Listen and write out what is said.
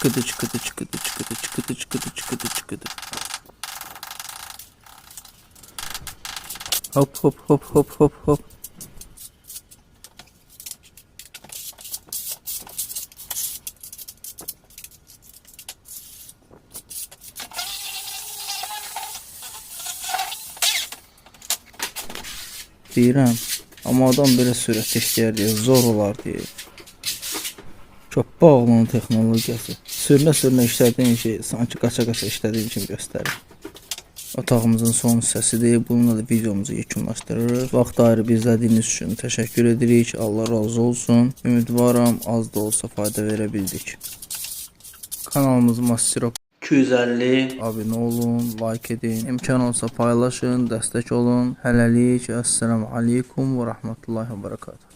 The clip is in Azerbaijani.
Çıkıdı çıkıdı çıkıdı çıkıdı çıkıdı çıkıdı çıkıdı çıkıdı. Hop hop hop hop hop hop. Deyirəm, amma adam belə sürət istəyər deyə zor olar deyə. Çox bağlı texnologiyası. Sürünə işlədiyin şey sanki qaça-qaça işlədiyin kimi göstərir. Otağımızın son hissəsidir. Bununla da videomuzu yekunlaşdırırıq. Vaxt ayırıb izlədiyiniz üçün təşəkkür edirik. Allah razı olsun. Ümidvaram az da olsa fayda verə bildik. Kanalımız Masterop 250. Abunə olun, like edin. İmkan olsa paylaşın, dəstək olun. Hələlik. Əssəlamu aleykum və rəhmətullahi və bərəkatuhu.